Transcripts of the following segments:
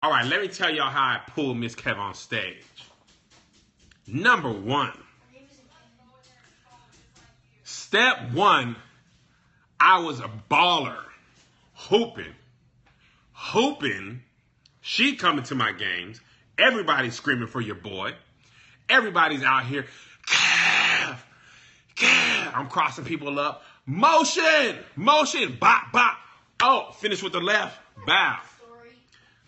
All right, let me tell y'all how I pulled Miss Kev on stage. Number one, step one, I was a baller, hooping. She coming to my games. Everybody's screaming for your boy. Everybody's out here. Kev, Kev. I'm crossing people up. Motion, bop, bop. Oh, finish with the left. Bow,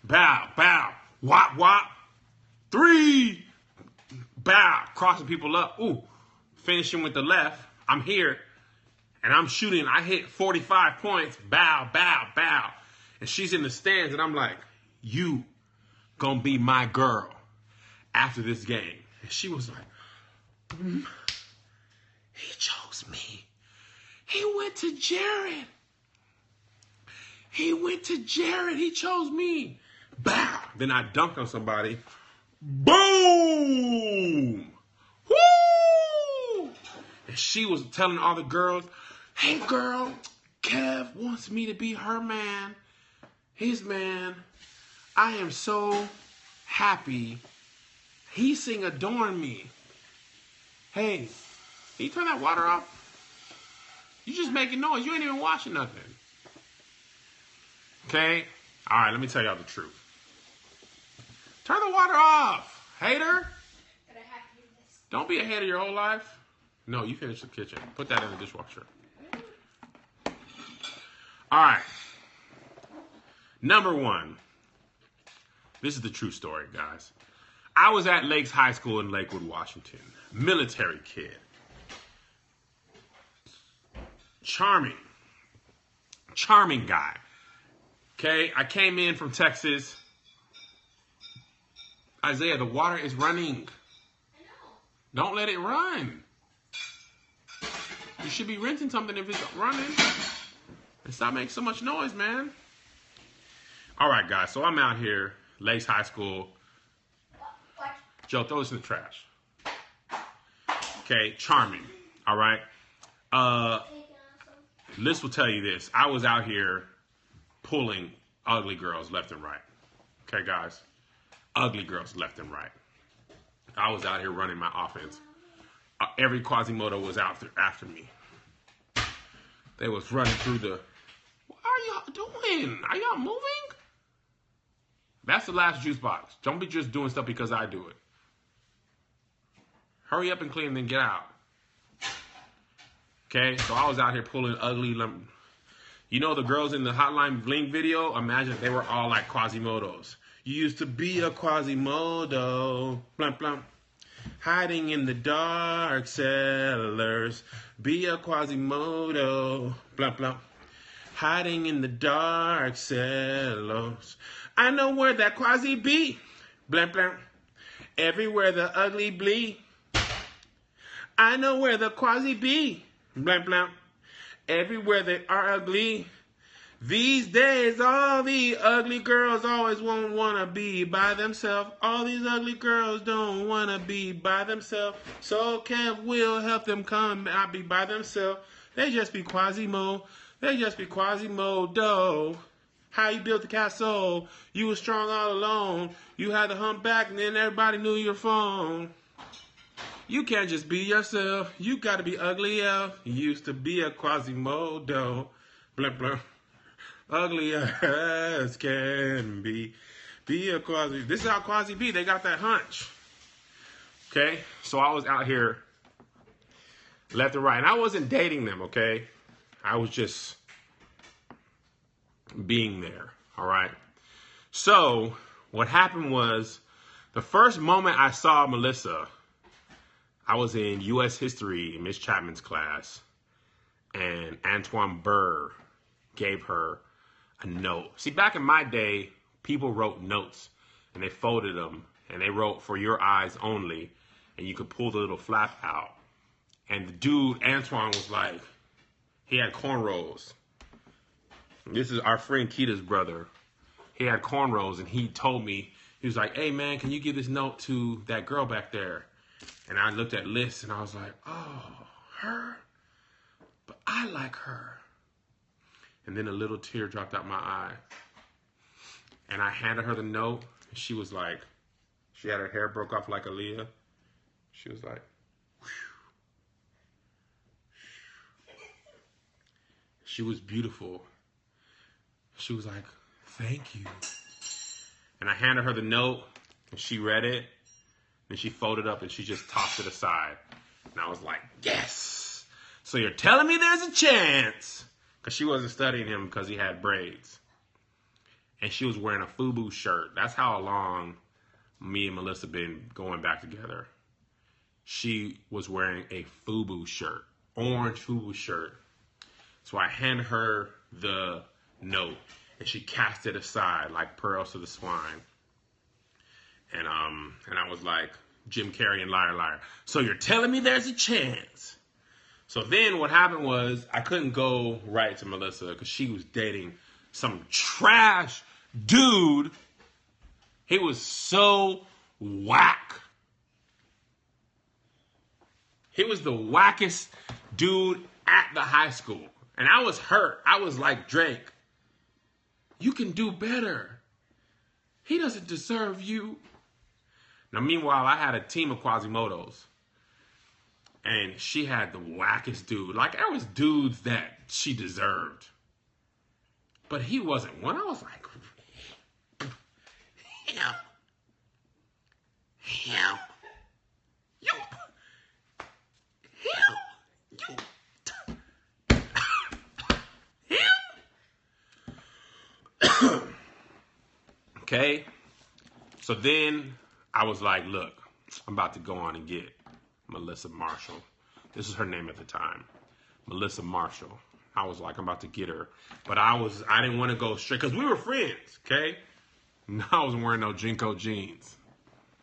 bow. Wop, wop. 3. Bow, crossing people up. Ooh, finishing with the left. I'm here, and I'm shooting. I hit 45 points. Bow. And she's in the stands, and I'm like, you gonna be my girl after this game. And she was like, he chose me. He went to Jared. He chose me. Bow. Then I dunked on somebody. Boom! Woo! And she was telling all the girls, hey girl, Kev wants me to be her man, his man. I am so happy. He sing adorn me. Hey, can you turn that water off? You just making noise. You ain't even watching nothing. Okay? All right, let me tell y'all the truth. Turn the water off, hater. Don't be a hater your whole life. No, you finish the kitchen. Put that in the dishwasher. All right. Number one. This is the true story, guys. I was at Lakes High School in Lakewood, Washington. Military kid. Charming guy. Okay, I came in from Texas. Isaiah, the water is running. Don't let it run. You should be rinsing something if it's running. And stop making so much noise, man. All right, guys, so I'm out here, Lakes High School. Joe, throw this in the trash. Okay, charming. All right. Liz will tell you this. I was out here pulling ugly girls left and right. Okay, guys? Ugly girls left and right. I was out here running my offense. Every Quasimodo was out there after me. They was running through the... What are y'all doing? Are y'all moving? That's the last juice box. Don't be just doing stuff because I do it. Hurry up and clean and then get out. Okay, so I was out here pulling ugly... You know the girls in the Hotline Bling video? Imagine they were all like Quasimodos. You used to be a Quasimodo. Blump, blump. Hiding in the dark cellars. Be a Quasimodo. Blump, blump. Hiding in the dark cellars. I know where that Quasi be. Blamp, blamp. Everywhere the ugly bleed. I know where the Quasi be. Blamp, blamp. Everywhere they are ugly. These days, all the ugly girls always won't want to be by themselves. All these ugly girls don't want to be by themselves. So Kev will help them come not be by themselves. They just be Quasimo. They just be Quasimodo. How you built the castle. You were strong all alone. You had the humpback and then everybody knew your phone. You can't just be yourself. You got to be ugly elf. You used to be a Quasimodo. Blah, blah. Ugly as can be. Be a Quasi. This is how Quasi be. They got that hunch. Okay? So I was out here left and right. And I wasn't dating them, okay? I was just being there. All right? So what happened was the first moment I saw Melissa, I was in U.S. history in Miss Chapman's class. And Antoine Burr gave her a note. See, back in my day, people wrote notes and they folded them and they wrote "for your eyes only," and you could pull the little flap out. And the dude, Antoine, was like, he had cornrows. This is our friend Keita's brother. He had cornrows and he told me, he was like, hey man, can you give this note to that girl back there? And I looked at Liz and I was like, oh, her? But I like her. And then a little tear dropped out my eye. And I handed her the note. And she was like, she had her hair broke off like Aaliyah. She was like, whew. She was beautiful. She was like, thank you. And I handed her the note, and she read it, and she folded up, and she just tossed it aside. And I was like, yes. So you're telling me there's a chance. Because she wasn't studying him because he had braids. And she was wearing a FUBU shirt. That's how long me and Melissa been going back together. She was wearing a FUBU shirt, orange FUBU shirt. So I handed her the note, and she cast it aside like pearls to the swine. And I was like, Jim Carrey and Liar Liar. So you're telling me there's a chance. So then what happened was I couldn't go right to Melissa because she was dating some trash dude. He was so whack. He was the wackest dude at the high school. And I was hurt. I was like, Drake, you can do better. He doesn't deserve you. Now, meanwhile, I had a team of Quasimodos. And she had the wackest dude. Like, there was dudes that she deserved. But he wasn't one. I was like, him. Okay? So then I was like, look, I'm about to go on and get Melissa Marshall. This is her name at the time. Melissa Marshall. I was like, I'm about to get her. But I didn't want to go straight, because we were friends, okay? No, I wasn't wearing no Jinko jeans.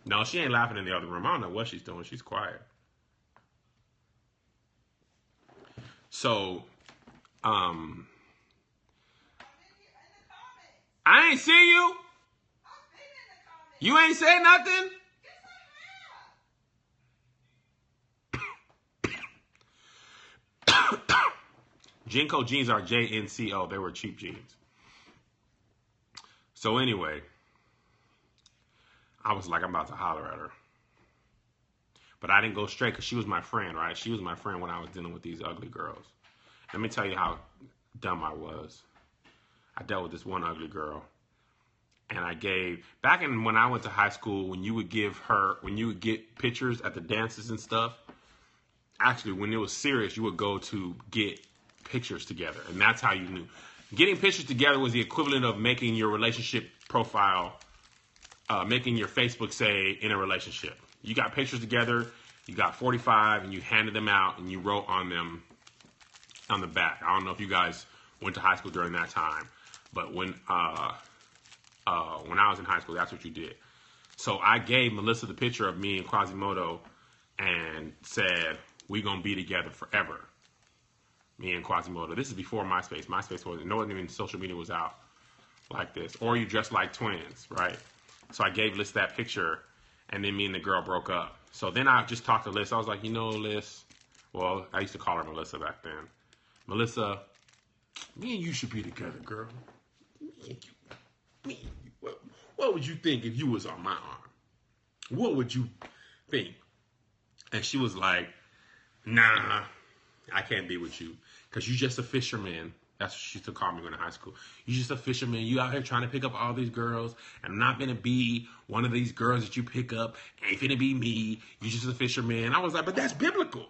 No, she ain't laughing in the other room. I don't know what she's doing. She's quiet. So, I ain't see you. You ain't say nothing? Jinko jeans are JNCO. They were cheap jeans. So anyway, I was like, I'm about to holler at her. But I didn't go straight because she was my friend, right? She was my friend when I was dealing with these ugly girls. Let me tell you how dumb I was. I dealt with this one ugly girl. And I gave, back in when I went to high school, when you would get pictures at the dances and stuff, actually, when it was serious, you would go to get pictures together. And that's how you knew. Getting pictures together was the equivalent of making your relationship profile, making your Facebook say in a relationship. You got pictures together, you got 45, and you handed them out, and you wrote on them on the back. I don't know if you guys went to high school during that time, but when I was in high school, that's what you did. So I gave Melissa the picture of me and Quasimodo and said, we gonna be together forever. Me and Quasimodo. This is before MySpace. MySpace wasn't, no even social media was out like this. Or you dress like twins, right? So I gave Liz that picture, and then me and the girl broke up. So then I just talked to Liz. I was like, you know, Liz, well, I used to call her Melissa back then. Melissa, me and you should be together, girl. Me and you. What would you think if you was on my arm? What would you think? And she was like, nah, I can't be with you. Because you just a fisherman. That's what she used to call me when in high school. You just a fisherman. You out here trying to pick up all these girls. And I'm not going to be one of these girls that you pick up. Ain't going to be me. You just a fisherman. I was like, but that's biblical.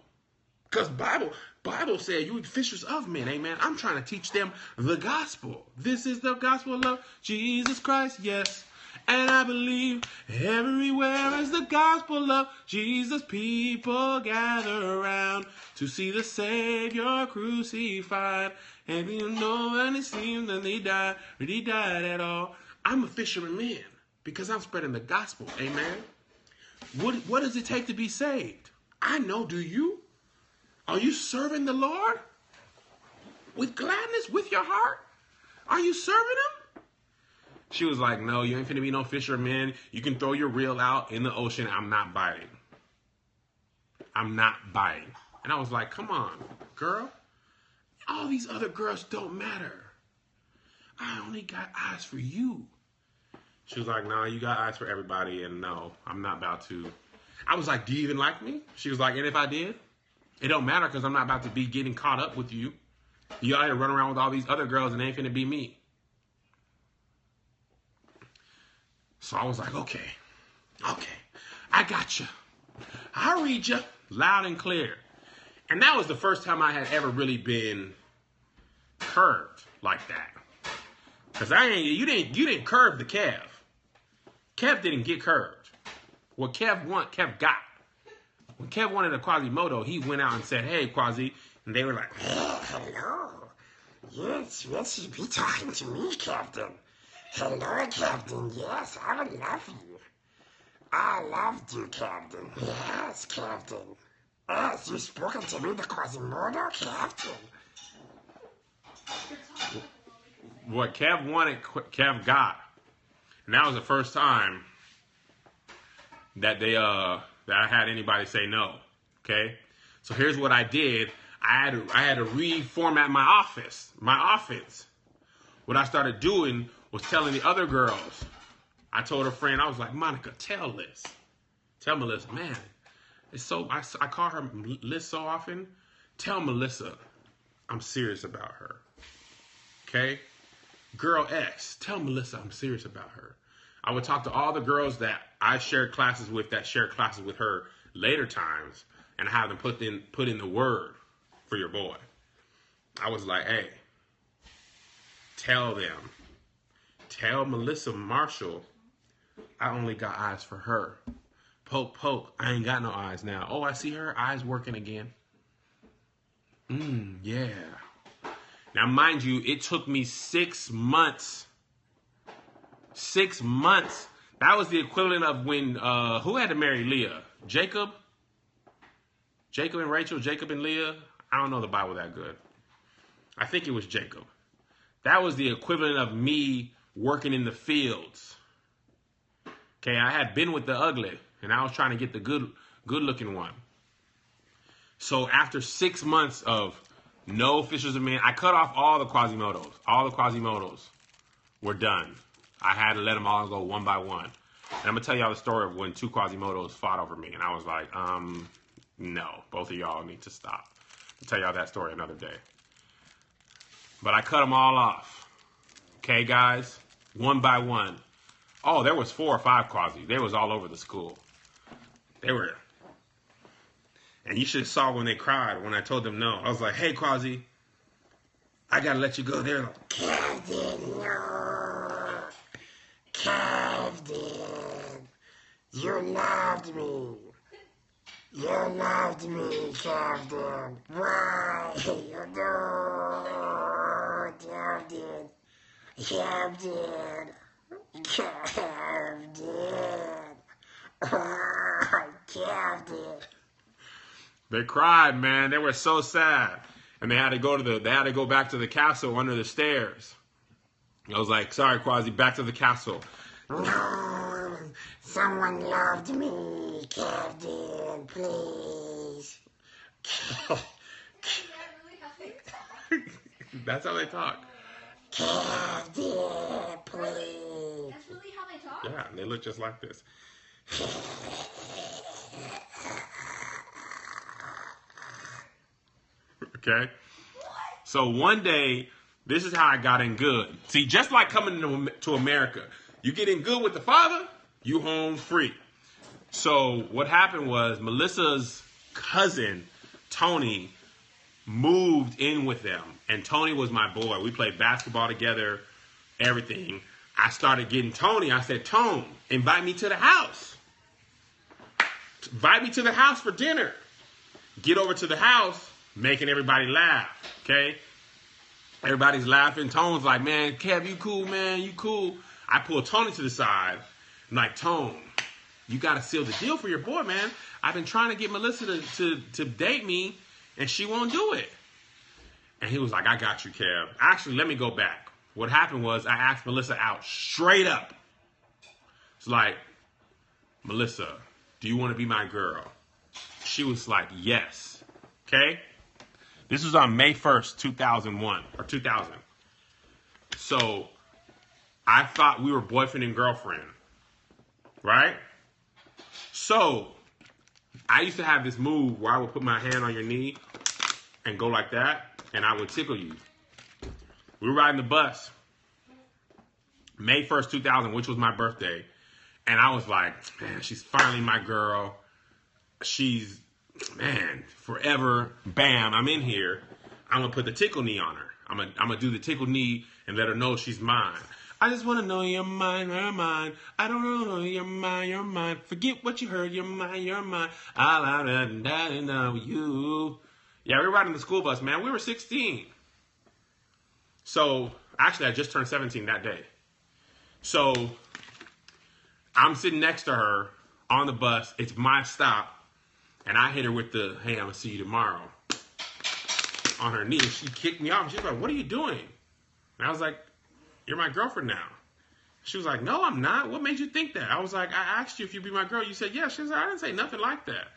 Because Bible said you fishers of men. Amen. I'm trying to teach them the gospel. This is the gospel of Jesus Christ. Yes. And I believe everywhere is the gospel of Jesus. People gather around to see the Savior crucified. And you know when it seems that he died, really died at all. I'm a fisherman man because I'm spreading the gospel. Amen. What does it take to be saved? I know, do you? Are you serving the Lord with gladness, with your heart? Are you serving him? She was like, no, you ain't finna be no fisherman. You can throw your reel out in the ocean. I'm not biting. I'm not biting. And I was like, come on, girl. All these other girls don't matter. I only got eyes for you. She was like, no, you got eyes for everybody, and no, I'm not about to. I was like, do you even like me? She was like, and if I did, it don't matter because I'm not about to be getting caught up with you. You out here running around with all these other girls and it ain't finna be me. So I was like, okay, I got you. I'll read you loud and clear. And that was the first time I had ever really been curved like that. Cause you didn't curve the Kev. Kev didn't get curved. What Kev got. When Kev wanted a Quasimodo, he went out and said, hey, Quasi. And they were like, hey, hello. Yes, you be talking to me, Captain. Hello, Captain. Yes, I would love you. I loved you, Captain. Yes, Captain. Yes, you spoken to me, the Quasimodo, Captain. What Kev wanted, Kev got. And that was the first time that I had anybody say no. Okay? So here's what I did. I had to reformat my offense. What I started doing was telling the other girls. I told a friend, I was like, Monica, tell Melissa, man, it's so, I call her Liz so often. Tell Melissa I'm serious about her. Okay? Girl X, tell Melissa I'm serious about her. I would talk to all the girls that I shared classes with that shared classes with her later times and have them put in the word for your boy. I was like, hey, tell Melissa Marshall I only got eyes for her. Poke, I ain't got no eyes now. Oh, I see her eyes working again. Yeah. Now, mind you, it took me 6 months. 6 months. That was the equivalent of when, who had to marry Leah? Jacob? Jacob and Rachel? Jacob and Leah? I don't know the Bible that good. I think it was Jacob. That was the equivalent of me working in the fields. Okay, I had been with the ugly, and I was trying to get the good-looking one. So after 6 months of no Fishers of Men, I cut off all the Quasimodos. All the Quasimodos were done. I had to let them all go one by one. And I'm going to tell y'all the story of when 2 Quasimodos fought over me. And I was like, no, both of y'all need to stop. I'll tell y'all that story another day. But I cut them all off. Okay, guys? One by one. Oh, there was 4 or 5 Quasi. They was all over the school. They were. And you should have saw when they cried when I told them no. I was like, hey, Quasi, I got to let you go. They're like, Captain, no. Captain, you loved me. You loved me, Captain. Why? You know, Captain. Captain. Captain. Oh, Captain. They cried, man. They were so sad. And they had to go back to the castle under the stairs. I was like, sorry, Quasi, back to the castle. No, someone loved me, Captain, please. That's how they talk. Captain, please. That's really how they talk? Yeah, and they look just like this. Okay? So one day, this is how I got in good. See, just like coming to America, you get in good with the father, you home free. So what happened was Melissa's cousin, Tony, moved in with them. And Tony was my boy. We played basketball together, everything. I started getting Tony. I said, Tone, invite me to the house. Invite me to the house for dinner. Get over to the house, making everybody laugh, okay? Everybody's laughing. Tone's like, man, Kev, you cool, man, you cool. I pull Tony to the side. I'm like, Tone, you got to seal the deal for your boy, man. I've been trying to get Melissa to date me, and she won't do it. And he was like, I got you, Kev. Actually, let me go back. What happened was I asked Melissa out straight up. It's like, Melissa, do you want to be my girl? She was like, yes. Okay? This was on May 1st, 2001, or 2000. So I thought we were boyfriend and girlfriend, right? So I used to have this move where I would put my hand on your knee and go like that, and I would tickle you. We were riding the bus, May 1st, 2000, which was my birthday. And I was like, man, she's finally my girl. She's, man, forever. Bam, I'm in here. I'm going to put the tickle knee on her. I'm going to do the tickle knee and let her know she's mine. I just want to know you're mine, you're mine. I don't know you're mine, you're mine. Forget what you heard, you're mine, you're mine. I know you. Yeah, we were riding the school bus, man. We were 16. So, actually, I just turned 17 that day. So, I'm sitting next to her on the bus. It's my stop. And I hit her with the, hey, I'm going to see you tomorrow. On her knee. She kicked me off. She was like, what are you doing? And I was like, you're my girlfriend now. She was like, no, I'm not. What made you think that? I was like, I asked you if you'd be my girl. You said, yeah. She was like, I didn't say nothing like that.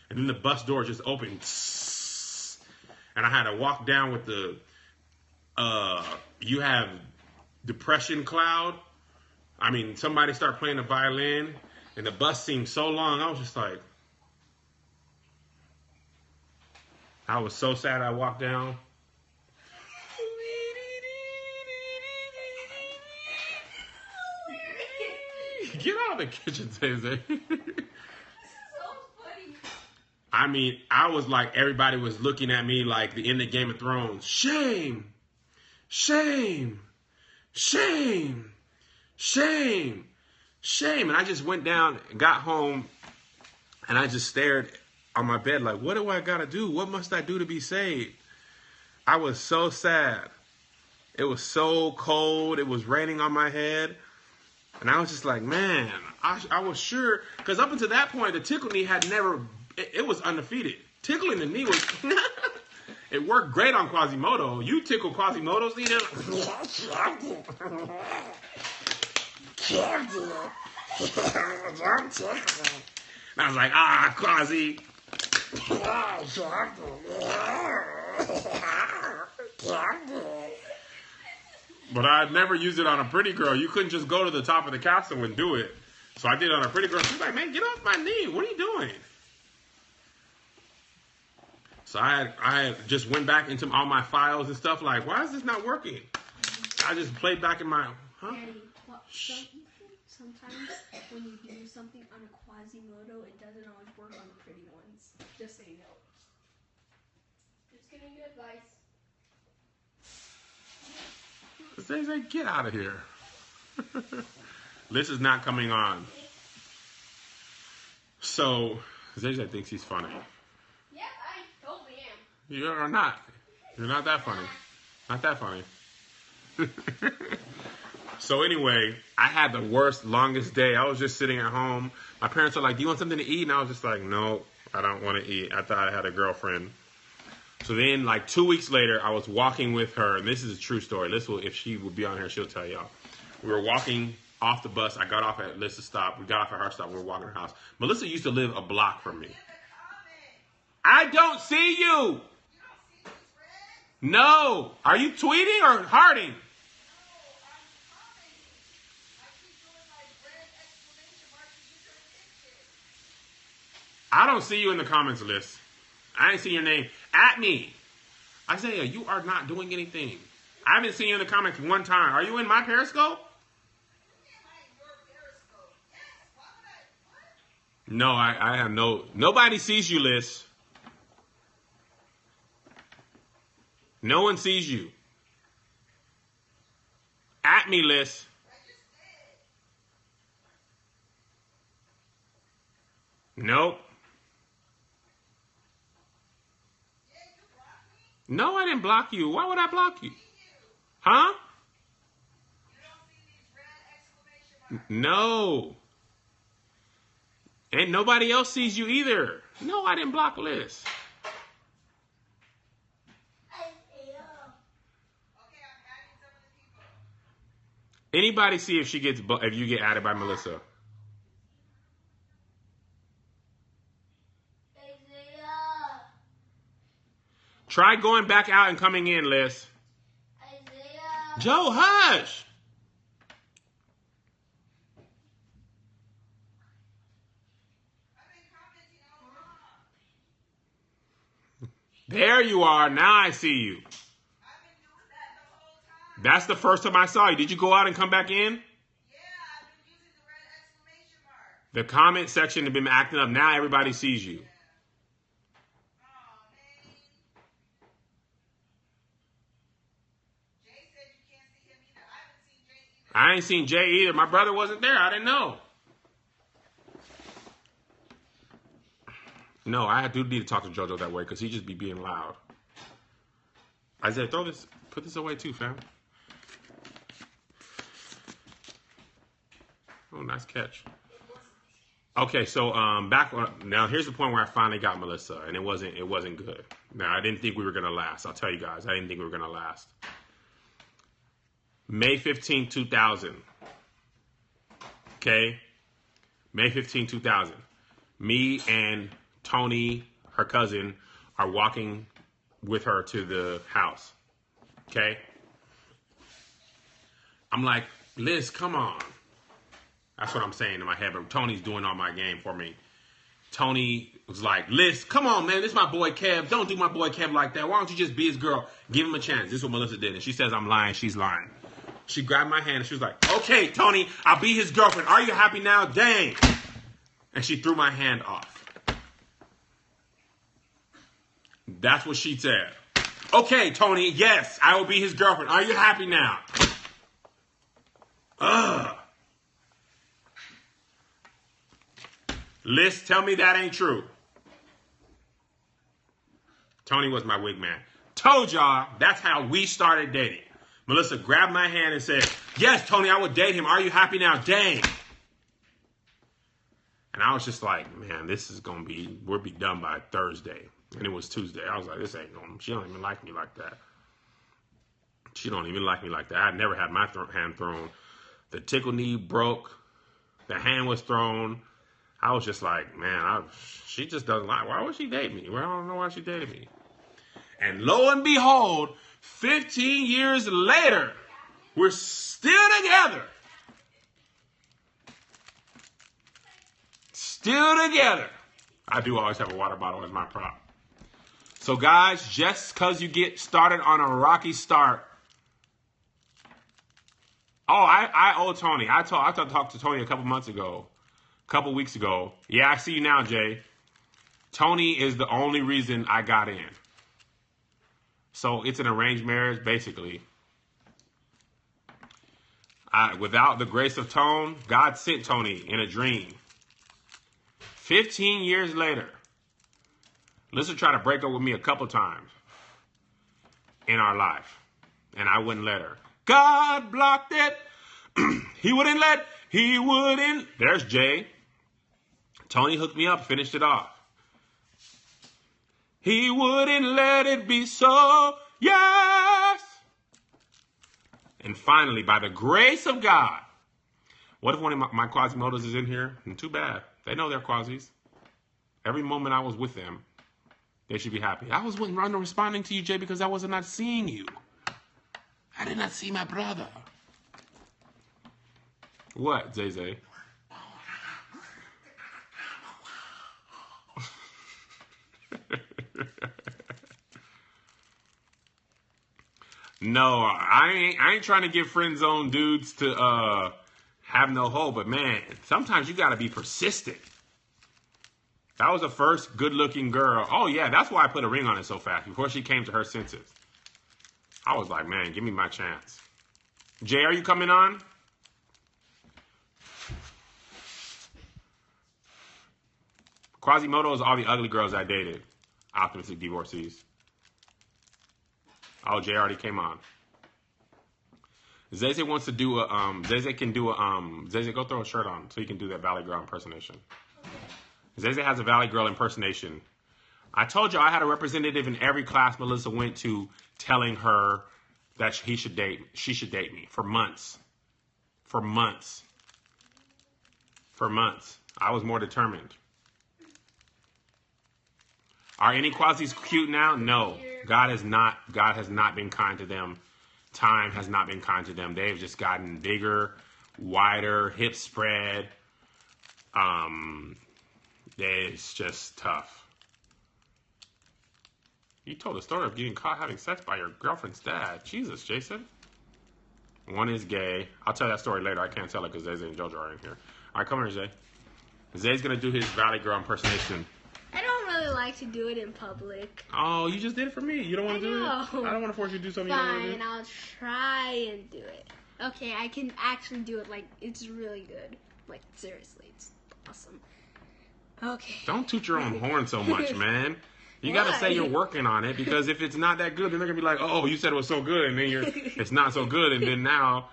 And then the bus door just opened. And I had to walk down with the, you have depression cloud. I mean, somebody started playing the violin. And the bus seemed so long. I was just like, I was so sad I walked down. Get out of the kitchen, Zay. I mean, I was like, everybody was looking at me like the end of Game of Thrones. Shame, shame, shame, shame, shame. And I just went down and got home and I just stared on my bed like, what do I gotta do? What must I do to be saved? I was so sad. It was so cold. It was raining on my head. And I was just like, man, I was sure. Because up until that point, the tickle knee had never, it was undefeated. Tickling the knee was, it worked great on Quasimodo. You tickle Quasimodo's knee? Yeah, Captain. Don't tickle me. And I was like, ah, Quasi. Yeah, Captain. But I'd never used it on a pretty girl. You couldn't just go to the top of the castle and do it. So I did it on a pretty girl. She was like, man, get off my knee. What are you doing? So I just went back into all my files and stuff like, why is this not working? I just played back in my, huh? Daddy, sometimes when you do something on a Quasimodo, it doesn't always work on the pretty ones. Just so you know. Just giving you advice. Zay, get out of here. This is not coming on. So, Zay thinks he's funny. Yeah, I totally am. You are not. You're not that funny. Not that funny. So anyway, I had the worst, longest day. I was just sitting at home. My parents were like, do you want something to eat? And I was just like, no, I don't want to eat. I thought I had a girlfriend. So then, like 2 weeks later, I was walking with her. And this is a true story. If she would be on here, she'll tell y'all. We were walking off the bus. I got off at Melissa's stop. We got off at her stop. We were walking to her house. Melissa used to live a block from me. I don't see you. No. Are you tweeting or hearting? I don't see you in the comments list. I ain't seen your name. At me. Isaiah, you are not doing anything. I haven't seen you in the comments one time. Are you in my Periscope? No, I have no. Nobody sees you, Liz. No one sees you. At me, Liz. Nope. No, I didn't block you. Why would I block you? Huh? No. And nobody else sees you either. No, I didn't block Liz. Anybody see if you get added by Melissa? Try going back out and coming in, Liz. Joe, hush. There you are. Now I see you. I've been doing that the whole time. That's the first time I saw you. Did you go out and come back in? Yeah, I've been using the red exclamation mark. The comment section has been acting up. Now everybody sees you. Oh, man. Jay said you can't see him either. I haven't seen Jay either. I ain't seen Jay either. My brother wasn't there. I didn't know. No, I do need to talk to JoJo that way because he just be being loud. Isaiah, put this away too, fam. Oh, nice catch. Okay, so now here's the point where I finally got Melissa, and it wasn't good. Now I didn't think we were gonna last. I'll tell you guys, I didn't think we were gonna last. May 15, 2000. Okay, May 15, 2000. Me and Tony, her cousin, are walking with her to the house. Okay? I'm like, Liz, come on. That's what I'm saying in my head, but Tony's doing all my game for me. Tony was like, Liz, come on, man. This is my boy Kev. Don't do my boy Kev like that. Why don't you just be his girl? Give him a chance. This is what Melissa did. And she says I'm lying. She's lying. She grabbed my hand and she was like, okay, Tony, I'll be his girlfriend. Are you happy now? Dang. And she threw my hand off. That's what she said. Okay, Tony, yes, I will be his girlfriend. Are you happy now? Ugh. Liz, tell me that ain't true. Tony was my wig man. Told y'all, that's how we started dating. Melissa grabbed my hand and said, yes, Tony, I would date him. Are you happy now? Dang. And I was just like, man, this is going to be, we'll be done by Thursday. And it was Tuesday. I was like, this ain't going to, she don't even like me like that. She don't even like me like that. I never had my hand thrown. The tickle knee broke. The hand was thrown. I was just like, man, she just doesn't like, why would she date me? Well, I don't know why she dated me. And lo and behold, 15 years later, we're still together. Still together. I do always have a water bottle as my prop. So guys, just because you get started on a rocky start. Oh, I owe Tony. I talked to Tony a couple weeks ago. Yeah, I see you now, Jay. Tony is the only reason I got in. So it's an arranged marriage, basically. Without the grace of Tone, God sent Tony in a dream. 15 years later, Lisa tried to break up with me a couple times in our life, and I wouldn't let her. God blocked it. He wouldn't. There's Jay. Tony hooked me up, finished it off. He wouldn't let it be so. Yes. And finally, by the grace of God, what if one of my Quasimodos is in here? And too bad. They know they're Quasis. Every moment I was with them, they should be happy. I wasn't responding to you, Jay, because I was not seeing you. I did not see my brother. What, Zay Zay? No, I ain't trying to give friend zone dudes to have no hope, but man, sometimes you gotta be persistent. That was the first good-looking girl. Oh yeah, that's why I put a ring on it so fast, before she came to her senses. I was like, man, give me my chance. Jay, are you coming on? Quasimodo is all the ugly girls I dated. Optimistic divorcees. Oh, Jay already came on. Zay wants to do a, Zay can do a, Zay, go throw a shirt on so you can do that Valley Girl impersonation. Zay has a Valley Girl impersonation. I told you I had a representative in every class Melissa went to telling her that she should date me for months. For months. I was more determined. Are any Quasis cute now? No. God has not been kind to them. Time has not been kind to them. They've just gotten bigger, wider, hips spread. It's just tough. You told a story of getting caught having sex by your girlfriend's dad. Jesus, Jason. One is gay. I'll tell that story later. I can't tell it because Zay and JoJo are in here. All right, come here, Zay. Zay's going to do his Valley Girl impersonation. I don't really like to do it in public. Oh, you just did it for me. You don't want to do it? I don't want to force you to do something you don't want to Fine, do. I'll try and do it. Okay, I can actually do it. Like, it's really good. Like, seriously, it's awesome. Okay. Don't toot your own horn so much, man. You got to say you're working on it, because if it's not that good, then they're going to be like, oh, you said it was so good, and then it's not so good, and then now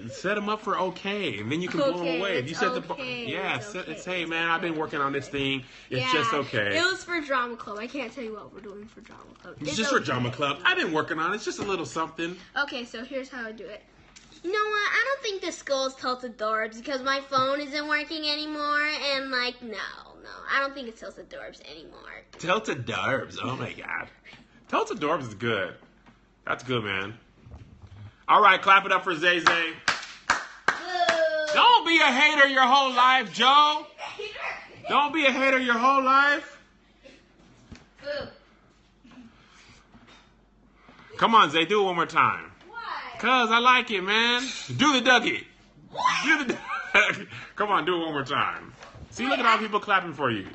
set them up for okay, and then you can blow them away. If you set say, man, I've been working on this thing. It's just okay. It was for drama club. I can't tell you what we're doing for drama club. It's just for drama club. I've been working on it. It's just a little something. Okay, so here's how I do it. You know what? I don't think the skull's tilted dorbs because my phone isn't working anymore. And, like, no. I don't think it's tilted dorbs anymore. Tilted Darbs. Oh, my God. Tilted Darbs is good. That's good, man. All right, clap it up for Zay Zay. Don't be a hater your whole life, Joe. Don't be a hater your whole life. Boo. Come on, Zay. Do it one more time. Why? Cause I like it, man. Do the Dougie. Do the Come on, do it one more time. See, look at all the people clapping for you.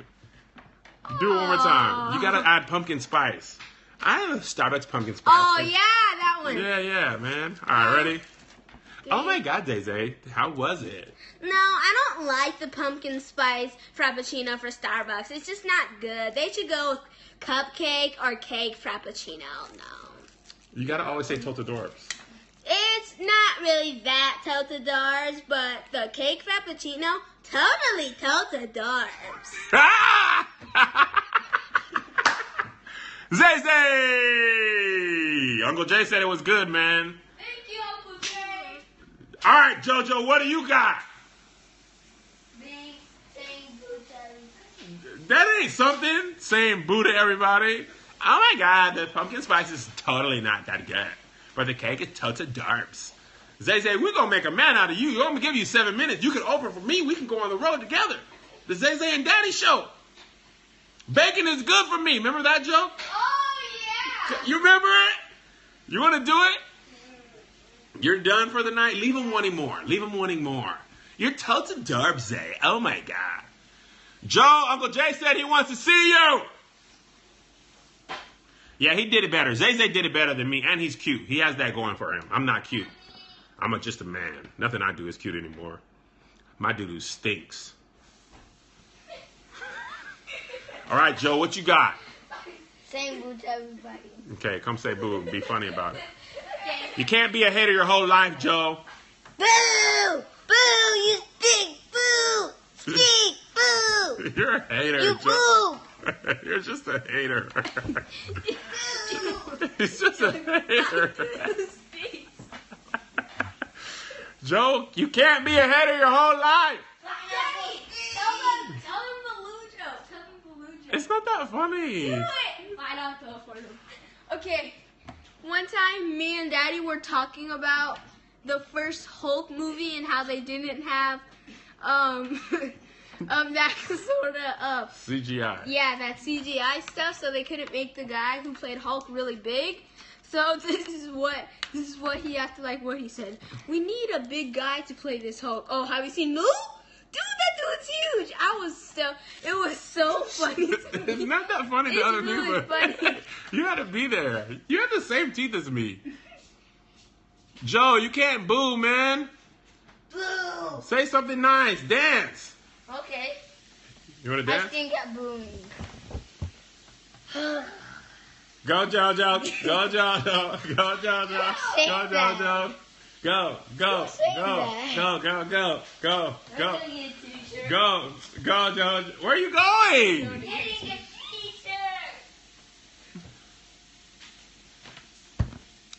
Do it one more time. You gotta add pumpkin spice. I have a Starbucks pumpkin spice. Oh, yeah, that one. Yeah, man. All right, ready? Oh my God, Zay, how was it? No, I don't like the pumpkin spice frappuccino for Starbucks. It's just not good. They should go with cupcake or cake frappuccino. No. You gotta always say Totadorbs. It's not really that Totadors, but the cake frappuccino, totally Totadors. Zay! Uncle Jay said it was good, man. Thank you, Uncle Jay. All right, JoJo, what do you got? That ain't something. Saying boo to everybody. Oh my God, the pumpkin spice is totally not that good. But the cake is Totadarbs. Zay, we're going to make a man out of you. I'm going to give you 7 minutes. You can open for me. We can go on the road together. The Zay and Daddy show. Bacon is good for me. Remember that joke? Oh, yeah. You remember it? You want to do it? You're done for the night? Leave them wanting more. Leave them wanting more. You're Totadarbs, Zay. Oh my God. Joe, Uncle Jay said he wants to see you. Yeah, he did it better. Zay did it better than me, and he's cute. He has that going for him. I'm not cute. I'm just a man. Nothing I do is cute anymore. My doo-doo stinks. All right, Joe, what you got? Saying boo to everybody. Okay, come say boo. Be funny about it. You can't be a hater your whole life, Joe. Boo! Boo! You stink! Boo! Stink! Boo! You're a hater, You Joe. boo! You're just a hater. He's just a hater. Joe, you can't be a hater your whole life. Tell him the Lou joke. Tell him the Lou joke. It's not that funny. Do it. Fine, I'll tell it for him. Okay. One time, me and Daddy were talking about the first Hulk movie and how they didn't have that sort of CGI. yeah, that CGI stuff, so they couldn't make the guy who played Hulk really big. So this is what he has to like. What he said: we need a big guy to play this Hulk. Oh, have you seen Lou? Dude, that dude's huge. It was so funny. To me. It's not that funny to other really people. funny. You had to be there. You have the same teeth as me. Joe, you can't boo, man. Boo! Say something nice. Dance. Okay. You want to I dance? stink at booing. Go, JoJo. Go, JoJo. Go, JoJo. Say Go, that. JoJo. Go, Say go, that. go. I'm gonna get a t-shirt. Go, JoJo. Where are you going? Getting a t-shirt.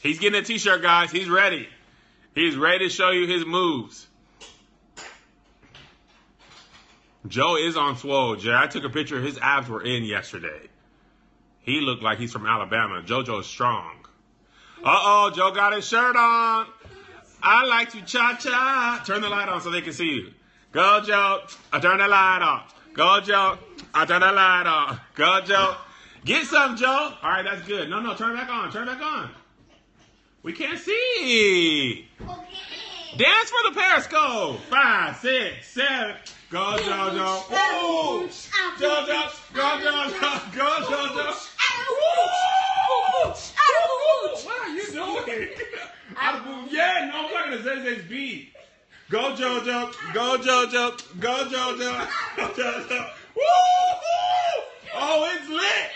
He's getting a t-shirt, guys. He's ready. He's ready to show you his moves. Joe is on swole, Jay. I took a picture. His abs were in yesterday. He looked like he's from Alabama. JoJo's strong. Uh-oh, Joe got his shirt on. I like to cha-cha. Turn the light on so they can see you. Go, Joe. I turn the light off. Go, Joe. I turn the light off. Go, Joe. Get some, Joe. All right, that's good. No, turn it back on. Turn it back on. We can't see. Okay. Dance for the Periscope. 5, 6, 7. Go, JoJo. Woo! JoJo. Go, JoJo. Go, JoJo. Woo! What are you doing? Yeah, no, I'm talking to Zay's beat. Go, JoJo. Go, JoJo. Go, JoJo. Go, JoJo. Woo! Oh, it's lit.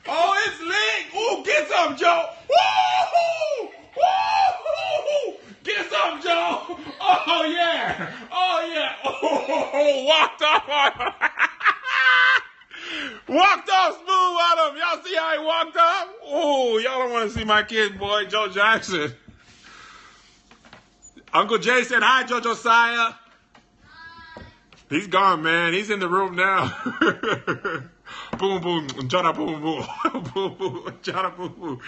Oh, it's lit. Ooh, get some, Joe. Woo! Woo! Get some, Joe. Oh, yeah. Oh, yeah. Oh, walked off on him. Walked off smooth on him. Y'all see how he walked off? Oh, y'all don't want to see my kid, boy, Joe Jackson. Uncle Jay said hi, JoJo Saya. He's gone, man. He's in the room now. Boom, boom, jada, boom, boom, boom, boom, jada, boom, boom.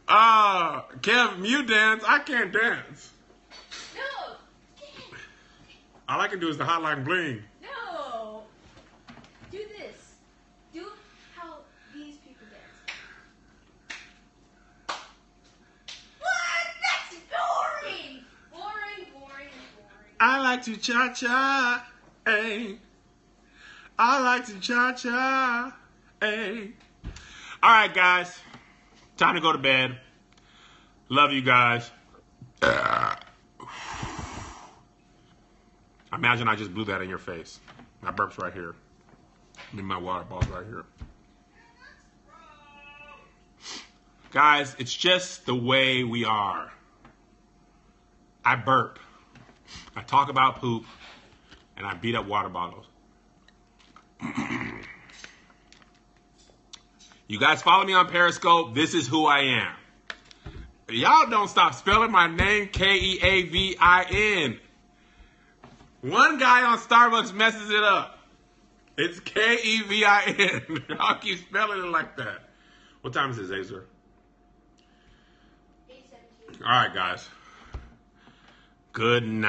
Kev, you dance. I can't dance. No. All I can do is the hotline bling. No. Do this. Do how these people dance. What? That's boring. Boring. I like to cha-cha, hey. I like to cha-cha, hey. All right, guys. Time to go to bed. Love you guys. Imagine I just blew that in your face. My burp's right here. My water ball's right here. Guys, it's just the way we are. I burp. I talk about poop. And I beat up water bottles. You guys follow me on Periscope. This is who I am. Y'all don't stop spelling my name, Keavin. One guy on Starbucks messes it up. It's Kevin. Y'all keep spelling it like that. What time is it, Zazer? 8:17. All right, guys. Good night.